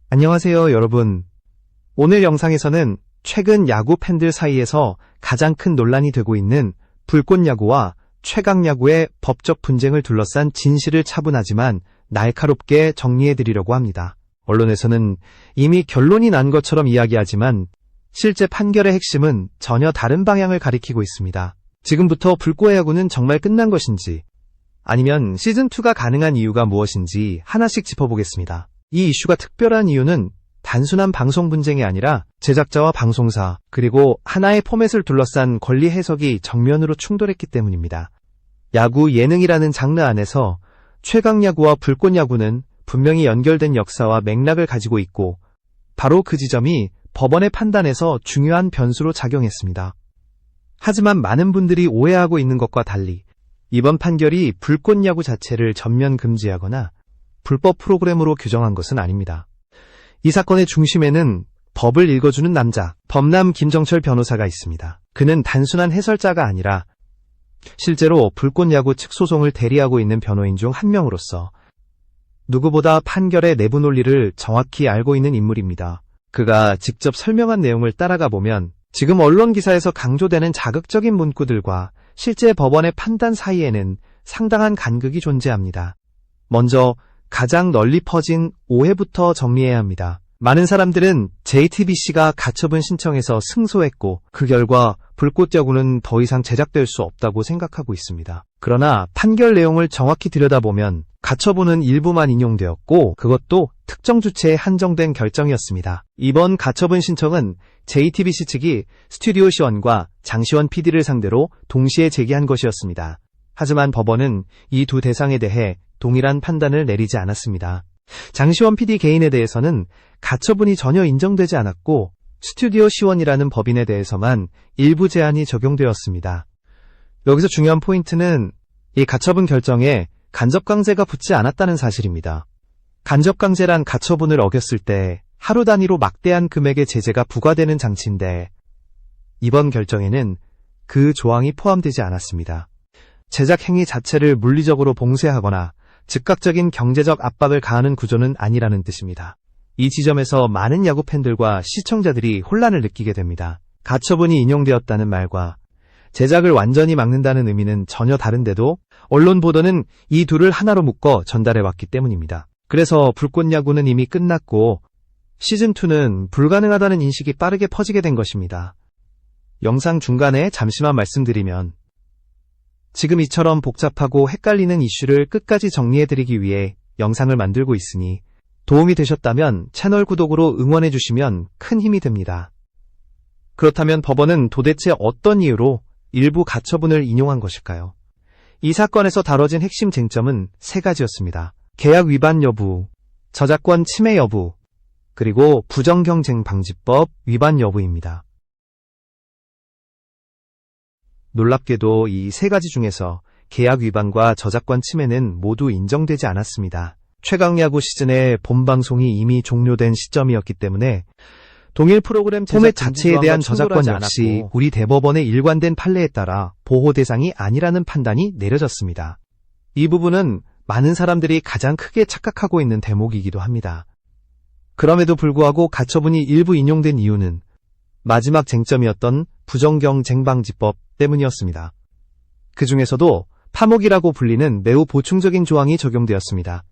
안녕하세요, 여러분. 오늘 영상에서는 최근 야구 팬들 사이에서 가장 큰 논란이 되고 있는 불꽃야구와 최강야구의 법적 분쟁을 둘러싼 진실을 차분하지만 날카롭게 정리해드리려고 합니다. 언론에서는 이미 결론이 난 것처럼 이야기하지만 실제 판결의 핵심은 전혀 다른 방향을 가리키고 있습니다. 지금부터 불꽃야구는 정말 끝난 것인지, 아니면 시즌2가 가능한 이유가 무엇인지 하나씩 짚어보겠습니다. 이 이슈가 특별한 이유는 단순한 방송 분쟁이 아니라 제작자와 방송사, 그리고 하나의 포맷을 둘러싼 권리 해석이 정면으로 충돌했기 때문입니다. 야구 예능이라는 장르 안에서 최강야구와 불꽃야구는 분명히 연결된 역사와 맥락을 가지고 있고, 바로 그 지점이 법원의 판단에서 중요한 변수로 작용했습니다. 하지만 많은 분들이 오해하고 있는 것과 달리 이번 판결이 불꽃야구 자체를 전면 금지하거나 불법 프로그램으로 규정한 것은 아닙니다. 이 사건의 중심에는 법을 읽어주는 남자, 법남 김정철 변호사가 있습니다. 그는 단순한 해설자가 아니라 실제로 불꽃야구 측 소송을 대리하고 있는 변호인 중 한 명으로서 누구보다 판결의 내부 논리를 정확히 알고 있는 인물입니다. 그가 직접 설명한 내용을 따라가 보면 지금 언론 기사에서 강조되는 자극적인 문구들과 실제 법원의 판단 사이에는 상당한 간극이 존재합니다. 먼저 가장 널리 퍼진 오해부터 정리해야 합니다. 많은 사람들은 JTBC가 가처분 신청해서 승소했고 그 결과 불꽃야구는 더 이상 제작될 수 없다고 생각하고 있습니다. 그러나 판결 내용을 정확히 들여다보면 가처분은 일부만 인용되었고 그것도 특정 주체에 한정된 결정이었습니다. 이번 가처분 신청은 JTBC 측이 스튜디오 시원과 장시원 PD를 상대로 동시에 제기한 것이었습니다. 하지만 법원은 이 두 대상에 대해 동일한 판단을 내리지 않았습니다. 장시원 PD 개인에 대해서는 가처분이 전혀 인정되지 않았고 스튜디오 시원이라는 법인에 대해서만 일부 제한이 적용되었습니다. 여기서 중요한 포인트는 이 가처분 결정에 간접강제가 붙지 않았다는 사실입니다. 간접강제란 가처분을 어겼을 때 하루 단위로 막대한 금액의 제재가 부과되는 장치인데 이번 결정에는 그 조항이 포함되지 않았습니다. 제작 행위 자체를 물리적으로 봉쇄하거나 즉각적인 경제적 압박을 가하는 구조는 아니라는 뜻입니다. 이 지점에서 많은 야구 팬들과 시청자들이 혼란을 느끼게 됩니다. 가처분이 인용되었다는 말과 제작을 완전히 막는다는 의미는 전혀 다른데도 언론 보도는 이 둘을 하나로 묶어 전달해왔기 때문입니다. 그래서 불꽃야구는 이미 끝났고 시즌2는 불가능하다는 인식이 빠르게 퍼지게 된 것입니다. 영상 중간에 잠시만 말씀드리면 지금 이처럼 복잡하고 헷갈리는 이슈를 끝까지 정리해드리기 위해 영상을 만들고 있으니 도움이 되셨다면 채널 구독으로 응원해주시면 큰 힘이 됩니다. 그렇다면 법원은 도대체 어떤 이유로 일부 가처분을 인용한 것일까요? 이 사건에서 다뤄진 핵심 쟁점은 세 가지였습니다. 계약 위반 여부, 저작권 침해 여부, 그리고 부정경쟁방지법 위반 여부입니다. 놀랍게도 이 세 가지 중에서 계약 위반과 저작권 침해는 모두 인정되지 않았습니다. 최강야구 시즌의 본방송이 이미 종료된 시점이었기 때문에 동일 프로그램 포맷 자체에 대한 저작권 역시 우리 대법원의 일관된 판례에 따라 보호 대상이 아니라는 판단이 내려졌습니다. 이 부분은 많은 사람들이 가장 크게 착각하고 있는 대목이기도 합니다. 그럼에도 불구하고 가처분이 일부 인용된 이유는 마지막 쟁점이었던 부정경쟁방지법 때문이었습니다. 그 중에서도 파목이라고 불리는 매우 보충적인 조항이 적용되었습니다.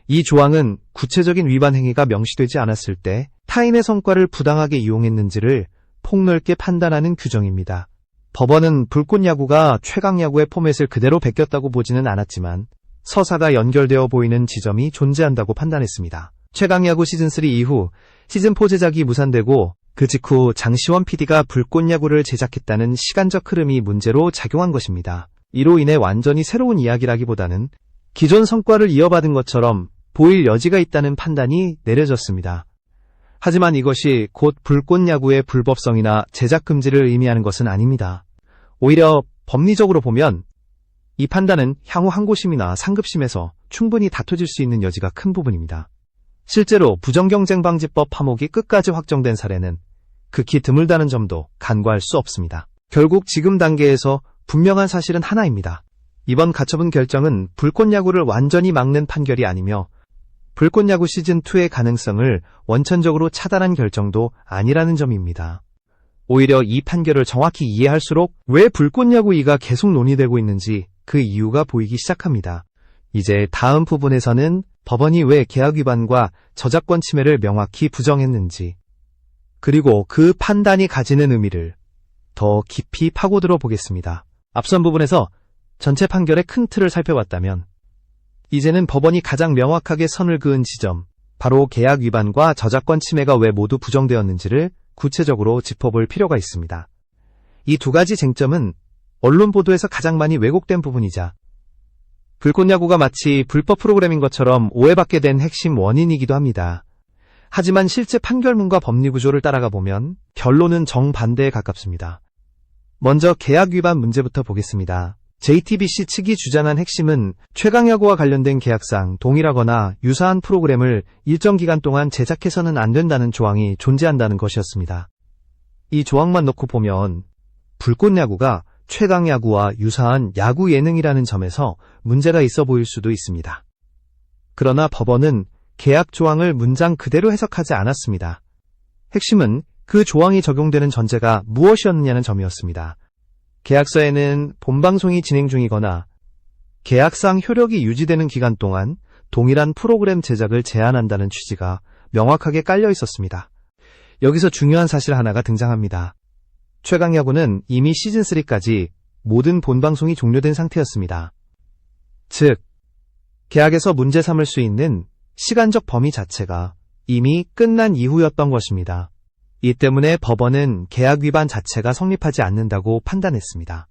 이 조항은 구체적인 위반 행위가 명시되지 않았을 때 타인의 성과를 부당하게 이용했는지를 폭넓게 판단하는 규정입니다. 법원은 불꽃야구가 최강야구의 포맷을 그대로 베꼈다고 보지는 않았지만 서사가 연결되어 보이는 지점이 존재한다고 판단했습니다. 최강야구 시즌3 이후 시즌4 제작이 무산되고 그 직후 장시원 PD가 불꽃야구를 제작했다는 시간적 흐름이 문제로 작용한 것입니다. 이로 인해 완전히 새로운 이야기라기보다는 기존 성과를 이어받은 것처럼 보일 여지가 있다는 판단이 내려졌습니다. 하지만 이것이 곧 불꽃야구의 불법성이나 제작 금지를 의미하는 것은 아닙니다. 오히려 법리적으로 보면 이 판단은 향후 항고심이나 상급심에서 충분히 다퉈질 수 있는 여지가 큰 부분입니다. 실제로 부정경쟁방지법 파목이 끝까지 확정된 사례는 극히 드물다는 점도 간과할 수 없습니다. 결국 지금 단계에서 분명한 사실은 하나입니다. 이번 가처분 결정은 불꽃야구를 완전히 막는 판결이 아니며 불꽃야구 시즌2의 가능성을 원천적으로 차단한 결정도 아니라는 점입니다. 오히려 이 판결을 정확히 이해할수록 왜 불꽃야구 2가 계속 논의되고 있는지 그 이유가 보이기 시작합니다. 이제 다음 부분에서는 법원이 왜 계약 위반과 저작권 침해를 명확히 부정했는지, 그리고 그 판단이 가지는 의미를 더 깊이 파고들어 보겠습니다. 앞선 부분에서 전체 판결의 큰 틀을 살펴봤다면, 이제는 법원이 가장 명확하게 선을 그은 지점, 바로 계약 위반과 저작권 침해가 왜 모두 부정되었는지를 구체적으로 짚어볼 필요가 있습니다. 이 두 가지 쟁점은 언론 보도에서 가장 많이 왜곡된 부분이자 불꽃야구가 마치 불법 프로그램인 것처럼 오해받게 된 핵심 원인이기도 합니다. 하지만 실제 판결문과 법리 구조를 따라가 보면 결론은 정반대에 가깝습니다. 먼저 계약 위반 문제부터 보겠습니다. JTBC 측이 주장한 핵심은 최강야구와 관련된 계약상 동일하거나 유사한 프로그램을 일정 기간 동안 제작해서는 안 된다는 조항이 존재한다는 것이었습니다. 이 조항만 놓고 보면 불꽃야구가 최강야구와 유사한 야구 예능이라는 점에서 문제가 있어 보일 수도 있습니다. 그러나 법원은 계약 조항을 문장 그대로 해석하지 않았습니다. 핵심은 그 조항이 적용되는 전제가 무엇이었느냐는 점이었습니다. 계약서에는 본방송이 진행 중이거나 계약상 효력이 유지되는 기간 동안 동일한 프로그램 제작을 제한한다는 취지가 명확하게 깔려 있었습니다. 여기서 중요한 사실 하나가 등장합니다. 최강야구는 이미 시즌3까지 모든 본방송이 종료된 상태였습니다. 즉, 계약에서 문제 삼을 수 있는 시간적 범위 자체가 이미 끝난 이후였던 것입니다. 이 때문에 법원은 계약 위반 자체가 성립하지 않는다고 판단했습니다.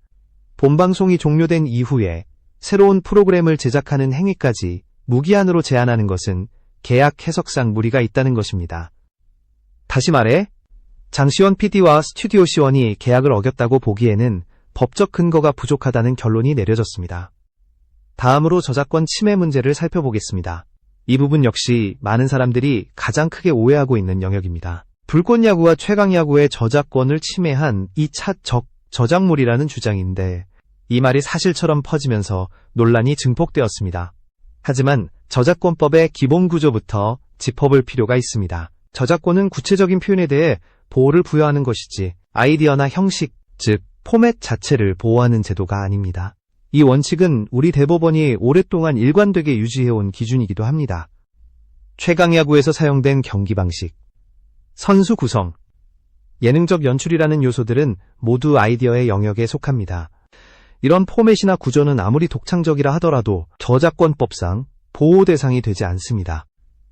본방송이 종료된 이후에 새로운 프로그램을 제작하는 행위까지 무기한으로 제한하는 것은 계약 해석상 무리가 있다는 것입니다. 다시 말해, 장시원 PD와 스튜디오 시원이 계약을 어겼다고 보기에는 법적 근거가 부족하다는 결론이 내려졌습니다. 다음으로 저작권 침해 문제를 살펴보겠습니다. 이 부분 역시 많은 사람들이 가장 크게 오해하고 있는 영역입니다. 불꽃야구와 최강야구의 저작권을 침해한 이 저작물이라는 주장인데, 이 말이 사실처럼 퍼지면서 논란이 증폭되었습니다. 하지만 저작권법의 기본 구조부터 짚어볼 필요가 있습니다. 저작권은 구체적인 표현에 대해 보호를 부여하는 것이지 아이디어나 형식, 즉 포맷 자체를 보호하는 제도가 아닙니다. 이 원칙은 우리 대법원이 오랫동안 일관되게 유지해온 기준이기도 합니다. 최강야구에서 사용된 경기 방식, 선수 구성, 예능적 연출이라는 요소들은 모두 아이디어의 영역에 속합니다. 이런 포맷이나 구조는 아무리 독창적이라 하더라도 저작권법상 보호 대상이 되지 않습니다.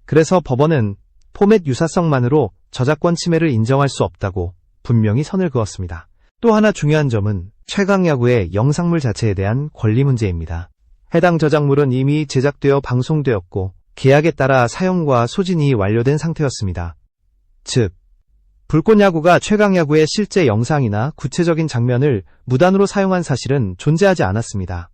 그래서 법원은 포맷 유사성만으로 저작권 침해를 인정할 수 없다고 분명히 선을 그었습니다. 또 하나 중요한 점은 최강야구의 영상물 자체에 대한 권리 문제입니다. 해당 저작물은 이미 제작되어 방송되었고 계약에 따라 사용과 소진이 완료된 상태였습니다. 즉, 불꽃야구가 최강야구의 실제 영상이나 구체적인 장면을 무단으로 사용한 사실은 존재하지 않았습니다.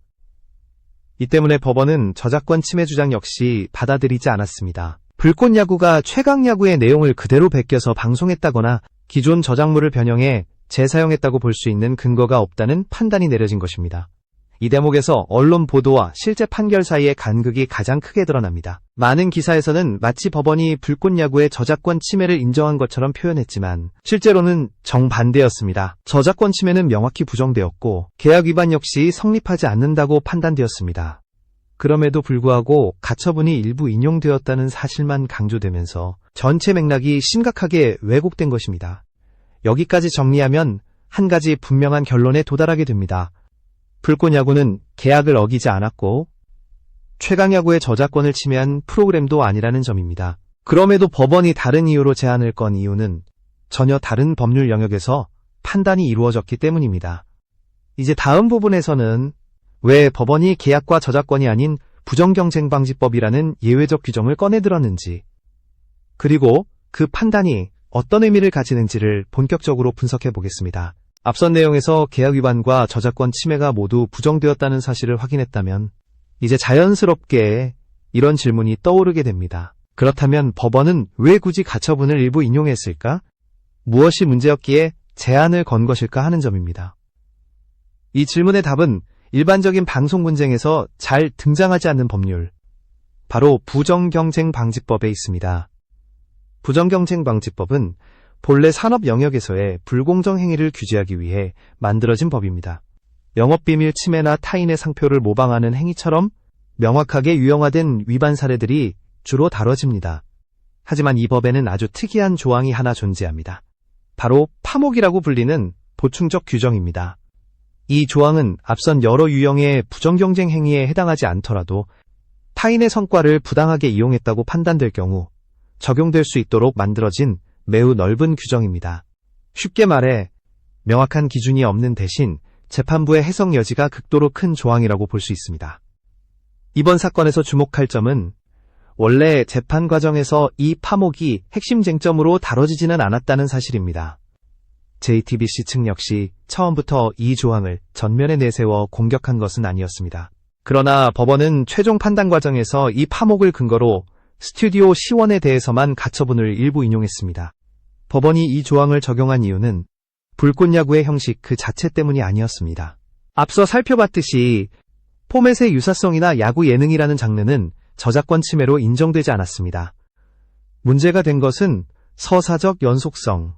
이 때문에 법원은 저작권 침해 주장 역시 받아들이지 않았습니다. 불꽃야구가 최강야구의 내용을 그대로 베껴서 방송했다거나 기존 저작물을 변형해 재사용했다고 볼 수 있는 근거가 없다는 판단이 내려진 것입니다. 이 대목에서 언론 보도와 실제 판결 사이의 간극이 가장 크게 드러납니다. 많은 기사에서는 마치 법원이 불꽃야구의 저작권 침해를 인정한 것처럼 표현했지만 실제로는 정반대였습니다. 저작권 침해는 명확히 부정되었고 계약 위반 역시 성립하지 않는다고 판단되었습니다. 그럼에도 불구하고 가처분이 일부 인용되었다는 사실만 강조되면서 전체 맥락이 심각하게 왜곡된 것입니다. 여기까지 정리하면 한 가지 분명한 결론에 도달하게 됩니다. 불꽃야구는 계약을 어기지 않았고 최강야구의 저작권을 침해한 프로그램도 아니라는 점입니다. 그럼에도 법원이 다른 이유로 제한을 건 이유는 전혀 다른 법률 영역에서 판단이 이루어졌기 때문입니다. 이제 다음 부분에서는 왜 법원이 계약과 저작권이 아닌 부정경쟁방지법이라는 예외적 규정을 꺼내들었는지, 그리고 그 판단이 어떤 의미를 가지는지를 본격적으로 분석해 보겠습니다. 앞선 내용에서 계약 위반과 저작권 침해가 모두 부정되었다는 사실을 확인했다면 이제 자연스럽게 이런 질문이 떠오르게 됩니다. 그렇다면 법원은 왜 굳이 가처분을 일부 인용했을까? 무엇이 문제였기에 제한을 건 것일까 하는 점입니다. 이 질문의 답은 일반적인 방송 분쟁에서 잘 등장하지 않는 법률, 바로 부정경쟁방지법에 있습니다. 부정경쟁방지법은 본래 산업 영역에서의 불공정 행위를 규제하기 위해 만들어진 법입니다. 영업비밀 침해나 타인의 상표를 모방하는 행위처럼 명확하게 유형화된 위반 사례들이 주로 다뤄집니다. 하지만 이 법에는 아주 특이한 조항이 하나 존재합니다. 바로 파목이라고 불리는 보충적 규정입니다. 이 조항은 앞선 여러 유형의 부정경쟁 행위에 해당하지 않더라도 타인의 성과를 부당하게 이용했다고 판단될 경우 적용될 수 있도록 만들어진 매우 넓은 규정입니다. 쉽게 말해 명확한 기준이 없는 대신 재판부의 해석 여지가 극도로 큰 조항이라고 볼 수 있습니다. 이번 사건에서 주목할 점은 원래 재판 과정에서 이 파목이 핵심 쟁점으로 다뤄지지는 않았다는 사실입니다. JTBC 측 역시 처음부터 이 조항을 전면에 내세워 공격한 것은 아니었습니다. 그러나 법원은 최종 판단 과정에서 이 파목을 근거로 스튜디오 C1에 대해서만 가처분을 일부 인용했습니다. 법원이 이 조항을 적용한 이유는 불꽃야구의 형식 그 자체 때문이 아니었습니다. 앞서 살펴봤듯이 포맷의 유사성이나 야구 예능이라는 장르는 저작권 침해로 인정되지 않았습니다. 문제가 된 것은 서사적 연속성,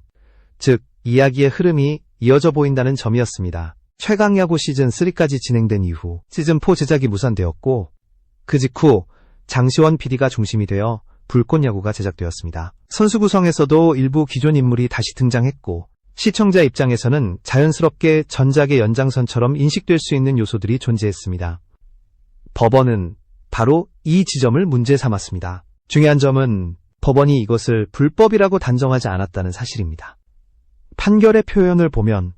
즉 이야기의 흐름이 이어져 보인다는 점이었습니다. 최강야구 시즌3까지 진행된 이후 시즌4 제작이 무산되었고 그 직후 장시원 PD가 중심이 되어 불꽃야구가 제작되었습니다. 선수 구성에서도 일부 기존 인물이 다시 등장했고 시청자 입장에서는 자연스럽게 전작의 연장선처럼 인식될 수 있는 요소들이 존재했습니다. 법원은 바로 이 지점을 문제 삼았습니다. 중요한 점은 법원이 이것을 불법이라고 단정하지 않았다는 사실입니다. 판결의 표현을 보면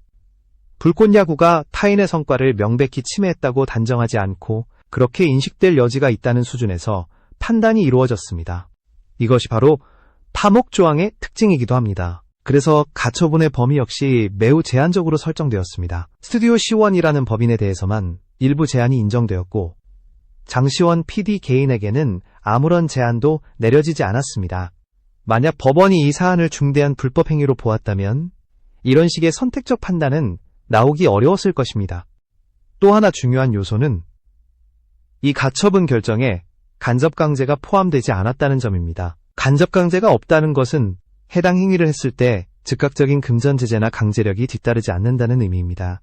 불꽃야구가 타인의 성과를 명백히 침해했다고 단정하지 않고 그렇게 인식될 여지가 있다는 수준에서 판단이 이루어졌습니다. 이것이 바로 파목조항의 특징이기도 합니다. 그래서 가처분의 범위 역시 매우 제한적으로 설정되었습니다. 스튜디오 C1이라는 법인에 대해서만 일부 제한이 인정되었고 장시원 PD 개인에게는 아무런 제한도 내려지지 않았습니다. 만약 법원이 이 사안을 중대한 불법 행위로 보았다면 이런 식의 선택적 판단은 나오기 어려웠을 것입니다. 또 하나 중요한 요소는 이 가처분 결정에 간접강제가 포함되지 않았다는 점입니다. 간접강제가 없다는 것은 해당 행위를 했을 때 즉각적인 금전제재나 강제력이 뒤따르지 않는다는 의미입니다.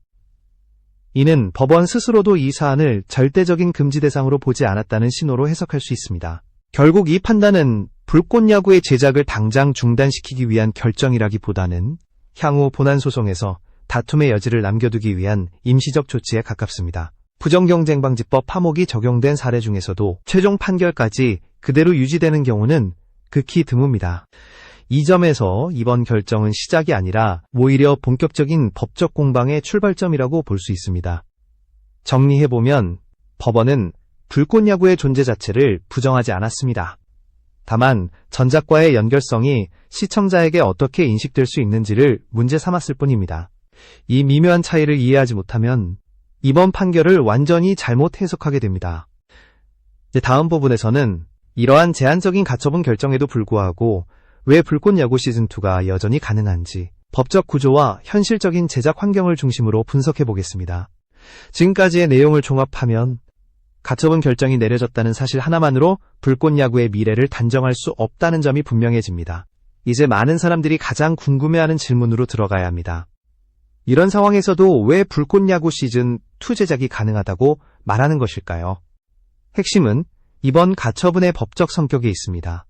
이는 법원 스스로도 이 사안을 절대적인 금지 대상으로 보지 않았다는 신호로 해석할 수 있습니다. 결국 이 판단은 불꽃야구의 제작을 당장 중단시키기 위한 결정이라기보다는 향후 본안소송에서 다툼의 여지를 남겨두기 위한 임시적 조치에 가깝습니다. 부정경쟁방지법 파목이 적용된 사례 중에서도 최종 판결까지 그대로 유지되는 경우는 극히 드뭅니다. 이 점에서 이번 결정은 시작이 아니라 오히려 본격적인 법적 공방의 출발점이라고 볼 수 있습니다. 정리해보면 법원은 불꽃야구의 존재 자체를 부정하지 않았습니다. 다만 전작과의 연결성이 시청자에게 어떻게 인식될 수 있는지를 문제 삼았을 뿐입니다. 이 미묘한 차이를 이해하지 못하면 이번 판결을 완전히 잘못 해석하게 됩니다. 다음 부분에서는 이러한 제한적인 가처분 결정에도 불구하고 왜 불꽃야구 시즌2가 여전히 가능한지 법적 구조와 현실적인 제작 환경을 중심으로 분석해 보겠습니다. 지금까지의 내용을 종합하면 가처분 결정이 내려졌다는 사실 하나만으로 불꽃야구의 미래를 단정할 수 없다는 점이 분명해집니다. 이제 많은 사람들이 가장 궁금해하는 질문으로 들어가야 합니다. 이런 상황에서도 왜 불꽃야구 시즌2 제작이 가능하다고 말하는 것일까요? 핵심은 이번 가처분의 법적 성격에 있습니다.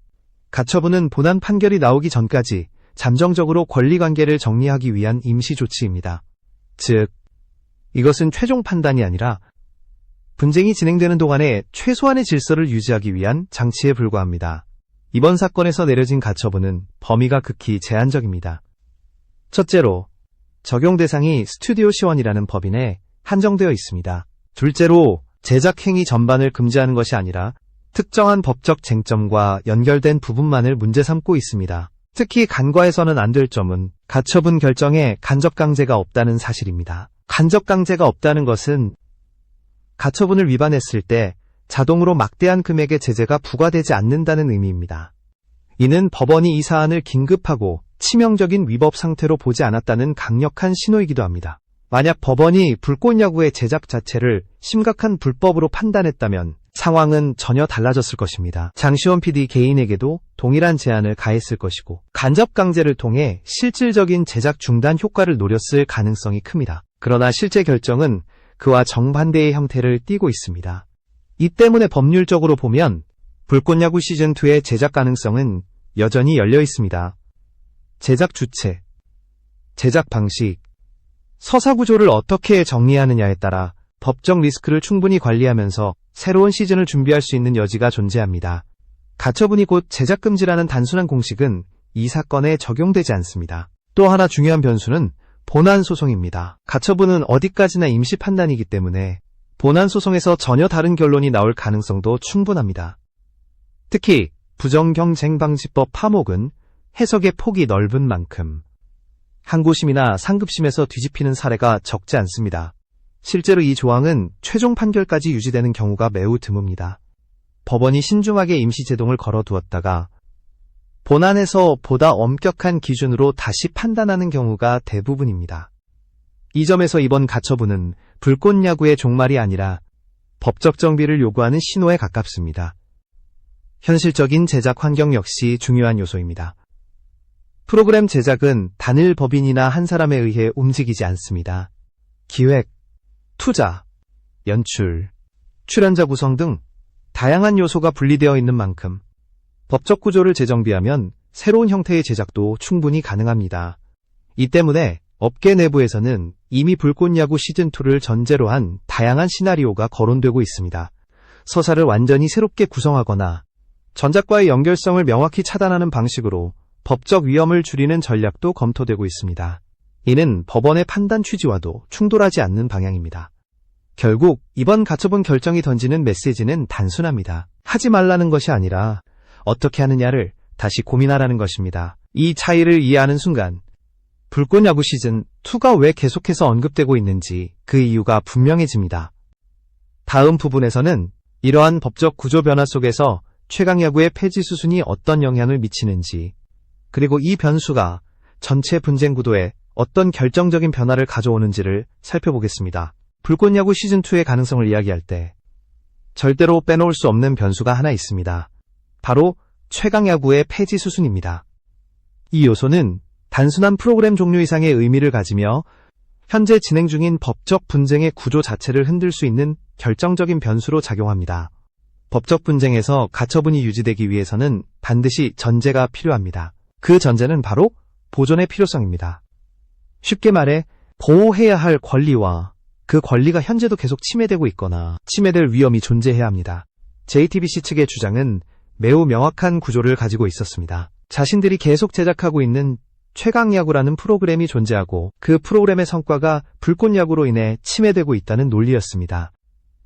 가처분은 본안 판결이 나오기 전까지 잠정적으로 권리관계를 정리하기 위한 임시조치입니다. 즉, 이것은 최종 판단이 아니라 분쟁이 진행되는 동안에 최소한의 질서를 유지하기 위한 장치에 불과합니다. 이번 사건에서 내려진 가처분은 범위가 극히 제한적입니다. 첫째로, 적용 대상이 스튜디오 C1이라는 법인에 한정되어 있습니다. 둘째로, 제작 행위 전반을 금지하는 것이 아니라 특정한 법적 쟁점과 연결된 부분만을 문제 삼고 있습니다. 특히 간과해서는 안 될 점은 가처분 결정에 간접강제가 없다는 사실입니다. 간접강제가 없다는 것은 가처분을 위반했을 때 자동으로 막대한 금액의 제재가 부과되지 않는다는 의미입니다. 이는 법원이 이 사안을 긴급하고 치명적인 위법 상태로 보지 않았다는 강력한 신호이기도 합니다. 만약 법원이 불꽃야구의 제작 자체를 심각한 불법으로 판단했다면 상황은 전혀 달라졌을 것입니다. 장시원 PD 개인에게도 동일한 제안을 가했을 것이고 간접 강제를 통해 실질적인 제작 중단 효과를 노렸을 가능성이 큽니다. 그러나 실제 결정은 그와 정반대의 형태를 띠고 있습니다. 이 때문에 법률적으로 보면 불꽃야구 시즌2의 제작 가능성은 여전히 열려 있습니다. 제작 주체, 제작 방식, 서사 구조를 어떻게 정리하느냐에 따라 법적 리스크를 충분히 관리하면서 새로운 시즌을 준비할 수 있는 여지가 존재합니다. 가처분이 곧 제작 금지라는 단순한 공식은 이 사건에 적용되지 않습니다. 또 하나 중요한 변수는 본안 소송입니다. 가처분은 어디까지나 임시 판단이기 때문에 본안 소송에서 전혀 다른 결론이 나올 가능성도 충분합니다. 특히 부정경쟁방지법 파목은 해석의 폭이 넓은 만큼 항고심이나 상급심에서 뒤집히는 사례가 적지 않습니다. 실제로 이 조항은 최종 판결까지 유지되는 경우가 매우 드뭅니다. 법원이 신중하게 임시 제동을 걸어두었다가 본안에서 보다 엄격한 기준으로 다시 판단하는 경우가 대부분입니다. 이 점에서 이번 가처분은 불꽃야구의 종말이 아니라 법적 정비를 요구하는 신호에 가깝습니다. 현실적인 제작 환경 역시 중요한 요소입니다. 프로그램 제작은 단일 법인이나 한 사람에 의해 움직이지 않습니다. 기획, 투자, 연출, 출연자 구성 등 다양한 요소가 분리되어 있는 만큼 법적 구조를 재정비하면 새로운 형태의 제작도 충분히 가능합니다. 이 때문에 업계 내부에서는 이미 불꽃야구 시즌2를 전제로 한 다양한 시나리오가 거론되고 있습니다. 서사를 완전히 새롭게 구성하거나 전작과의 연결성을 명확히 차단하는 방식으로 법적 위험을 줄이는 전략도 검토되고 있습니다. 이는 법원의 판단 취지와도 충돌하지 않는 방향입니다. 결국 이번 가처분 결정이 던지는 메시지는 단순합니다. 하지 말라는 것이 아니라 어떻게 하느냐를 다시 고민하라는 것입니다. 이 차이를 이해하는 순간 불꽃야구 시즌2가 왜 계속해서 언급되고 있는지 그 이유가 분명해집니다. 다음 부분에서는 이러한 법적 구조 변화 속에서 최강야구의 폐지 수순이 어떤 영향을 미치는지, 그리고 이 변수가 전체 분쟁 구도에 어떤 결정적인 변화를 가져오는지를 살펴보겠습니다. 불꽃야구 시즌2의 가능성을 이야기할 때 절대로 빼놓을 수 없는 변수가 하나 있습니다. 바로 최강야구의 폐지 수순입니다. 이 요소는 단순한 프로그램 종류 이상의 의미를 가지며 현재 진행 중인 법적 분쟁의 구조 자체를 흔들 수 있는 결정적인 변수로 작용합니다. 법적 분쟁에서 가처분이 유지되기 위해서는 반드시 전제가 필요합니다. 그 전제는 바로 보존의 필요성입니다. 쉽게 말해 보호해야 할 권리와 그 권리가 현재도 계속 침해되고 있거나 침해될 위험이 존재해야 합니다. JTBC 측의 주장은 매우 명확한 구조를 가지고 있었습니다. 자신들이 계속 제작하고 있는 최강야구라는 프로그램이 존재하고 그 프로그램의 성과가 불꽃야구로 인해 침해되고 있다는 논리였습니다.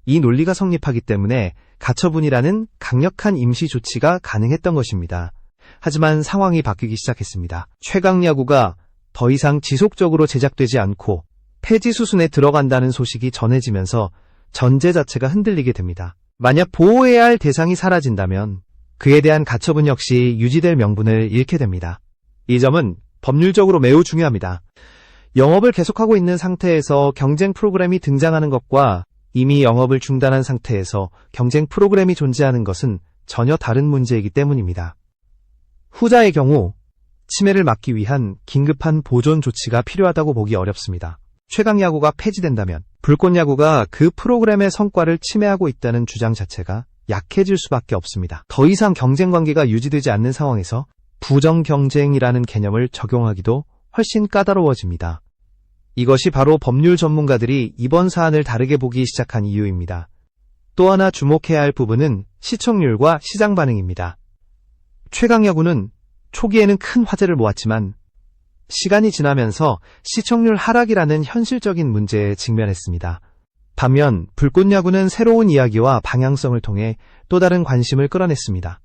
이 논리가 성립하기 때문에 가처분이라는 강력한 임시 조치가 가능했던 것입니다. 하지만 상황이 바뀌기 시작했습니다. 최강야구가 더 이상 지속적으로 제작되지 않고 폐지 수순에 들어간다는 소식이 전해지면서 전제 자체가 흔들리게 됩니다. 만약 보호해야 할 대상이 사라진다면 그에 대한 가처분 역시 유지될 명분을 잃게 됩니다. 이 점은 법률적으로 매우 중요합니다. 영업을 계속하고 있는 상태에서 경쟁 프로그램이 등장하는 것과 이미 영업을 중단한 상태에서 경쟁 프로그램이 존재하는 것은 전혀 다른 문제이기 때문입니다. 후자의 경우 침해를 막기 위한 긴급한 보존 조치가 필요하다고 보기 어렵습니다. 최강야구가 폐지된다면 불꽃야구가 그 프로그램의 성과를 침해하고 있다는 주장 자체가 약해질 수밖에 없습니다. 더 이상 경쟁 관계가 유지되지 않는 상황에서 부정경쟁이라는 개념을 적용하기도 훨씬 까다로워집니다. 이것이 바로 법률 전문가들이 이번 사안을 다르게 보기 시작한 이유입니다. 또 하나 주목해야 할 부분은 시청률과 시장 반응입니다. 최강야구는 초기에는 큰 화제를 모았지만 시간이 지나면서 시청률 하락이라는 현실적인 문제에 직면했습니다. 반면 불꽃야구는 새로운 이야기와 방향성을 통해 또 다른 관심을 끌어냈습니다.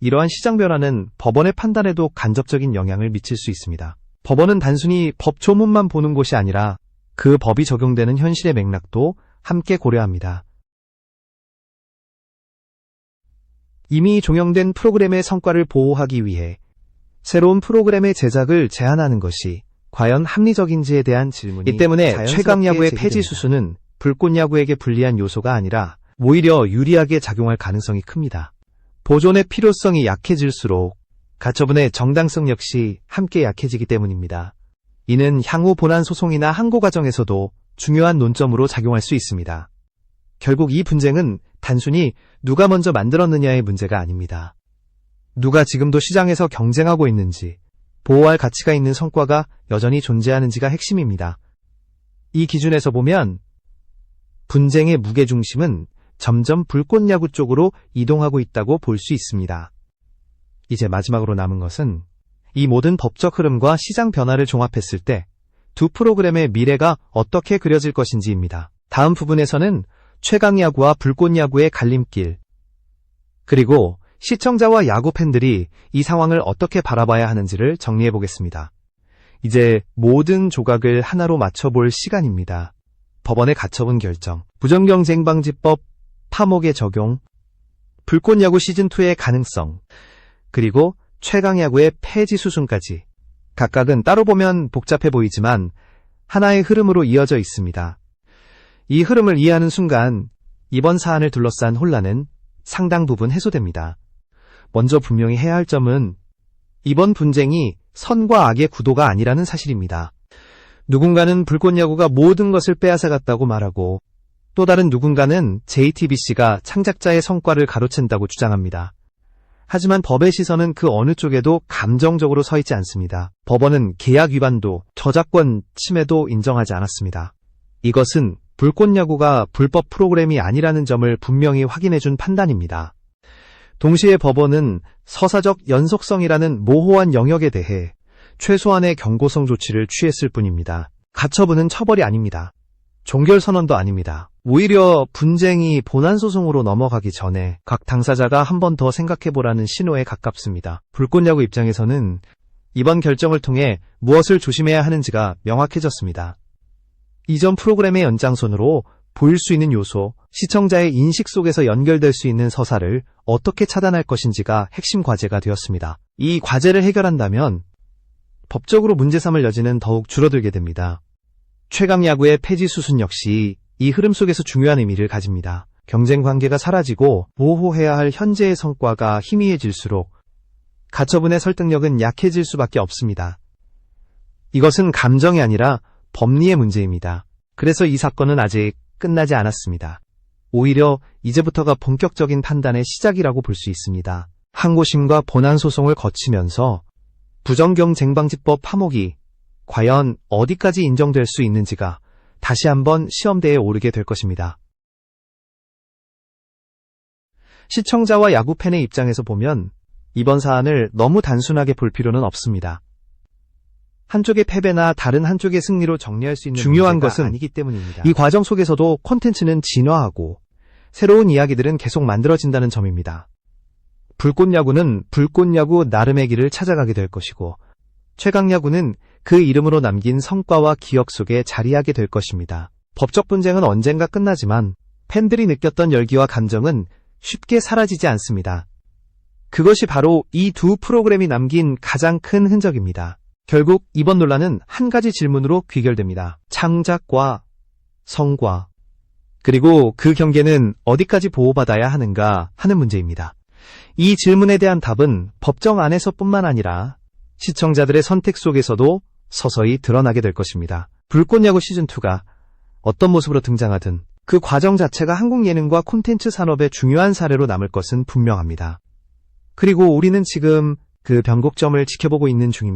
이러한 시장 변화는 법원의 판단에도 간접적인 영향을 미칠 수 있습니다. 법원은 단순히 법 조문만 보는 곳이 아니라 그 법이 적용되는 현실의 맥락도 함께 고려합니다. 이미 종영된 프로그램의 성과를 보호하기 위해 새로운 프로그램의 제작을 제한하는 것이 과연 합리적인지에 대한 질문이 이 때문에 최강야구의 폐지 수순은 불꽃야구에게 불리한 요소가 아니라 오히려 유리하게 작용할 가능성이 큽니다. 보존의 필요성이 약해질수록 가처분의 정당성 역시 함께 약해지기 때문입니다. 이는 향후 본안 소송이나 항고 과정에서도 중요한 논점으로 작용할 수 있습니다. 결국 이 분쟁은 단순히 누가 먼저 만들었느냐의 문제가 아닙니다. 누가 지금도 시장에서 경쟁하고 있는지, 보호할 가치가 있는 성과가 여전히 존재하는지가 핵심입니다. 이 기준에서 보면 분쟁의 무게중심은 점점 불꽃야구 쪽으로 이동하고 있다고 볼 수 있습니다. 이제 마지막으로 남은 것은 이 모든 법적 흐름과 시장 변화를 종합했을 때 두 프로그램의 미래가 어떻게 그려질 것인지입니다. 다음 부분에서는 최강야구와 불꽃야구의 갈림길, 그리고 시청자와 야구 팬들이 이 상황을 어떻게 바라봐야 하는지를 정리해 보겠습니다. 이제 모든 조각을 하나로 맞춰볼 시간입니다. 법원의 가처분 결정, 부정경쟁방지법 파목의 적용, 불꽃야구 시즌2의 가능성, 그리고 최강야구의 폐지 수순까지 각각은 따로 보면 복잡해 보이지만 하나의 흐름으로 이어져 있습니다. 이 흐름을 이해하는 순간 이번 사안을 둘러싼 혼란은 상당 부분 해소됩니다. 먼저 분명히 해야 할 점은 이번 분쟁이 선과 악의 구도가 아니라는 사실입니다. 누군가는 불꽃야구가 모든 것을 빼앗아갔다고 말하고 또 다른 누군가는 JTBC가 창작자의 성과를 가로챈다고 주장합니다. 하지만 법의 시선은 그 어느 쪽에도 감정적으로 서 있지 않습니다. 법원은 계약 위반도 저작권 침해도 인정하지 않았습니다. 이것은 불꽃야구가 불법 프로그램이 아니라는 점을 분명히 확인해준 판단입니다. 동시에 법원은 서사적 연속성이라는 모호한 영역에 대해 최소한의 경고성 조치를 취했을 뿐입니다. 가처분은 처벌이 아닙니다. 종결선언도 아닙니다. 오히려 분쟁이 본안소송으로 넘어가기 전에 각 당사자가 한 번 더 생각해보라는 신호에 가깝습니다. 불꽃야구 입장에서는 이번 결정을 통해 무엇을 조심해야 하는지가 명확해졌습니다. 이전 프로그램의 연장선으로 보일 수 있는 요소, 시청자의 인식 속에서 연결될 수 있는 서사를 어떻게 차단할 것인지가 핵심 과제가 되었습니다. 이 과제를 해결한다면 법적으로 문제 삼을 여지는 더욱 줄어들게 됩니다. 최강야구의 폐지 수순 역시 이 흐름 속에서 중요한 의미를 가집니다. 경쟁 관계가 사라지고 보호해야 할 현재의 성과가 희미해질수록 가처분의 설득력은 약해질 수밖에 없습니다. 이것은 감정이 아니라 법리의 문제입니다. 그래서 이 사건은 아직 끝나지 않았습니다. 오히려 이제부터가 본격적인 판단의 시작이라고 볼 수 있습니다. 항고심과 본안소송을 거치면서 부정경쟁방지법 파목이 과연 어디까지 인정될 수 있는지가 다시 한번 시험대에 오르게 될 것입니다. 시청자와 야구팬의 입장에서 보면 이번 사안을 너무 단순하게 볼 필요는 없습니다. 한쪽의 패배나 다른 한쪽의 승리로 정리할 수 있는 중요한 것은 아니기 때문입니다. 이 과정 속에서도 콘텐츠는 진화하고 새로운 이야기들은 계속 만들어진다는 점입니다. 불꽃야구는 불꽃야구 나름의 길을 찾아가게 될 것이고 최강야구는 그 이름으로 남긴 성과와 기억 속에 자리하게 될 것입니다. 법적 분쟁은 언젠가 끝나지만 팬들이 느꼈던 열기와 감정은 쉽게 사라지지 않습니다. 그것이 바로 이 두 프로그램이 남긴 가장 큰 흔적입니다. 결국 이번 논란은 한 가지 질문으로 귀결됩니다. 창작과 성과, 그리고 그 경계는 어디까지 보호받아야 하는가 하는 문제입니다. 이 질문에 대한 답은 법정 안에서뿐만 아니라 시청자들의 선택 속에서도 서서히 드러나게 될 것입니다. 불꽃야구 시즌2가 어떤 모습으로 등장하든 그 과정 자체가 한국 예능과 콘텐츠 산업의 중요한 사례로 남을 것은 분명합니다. 그리고 우리는 지금 그 변곡점을 지켜보고 있는 중입니다.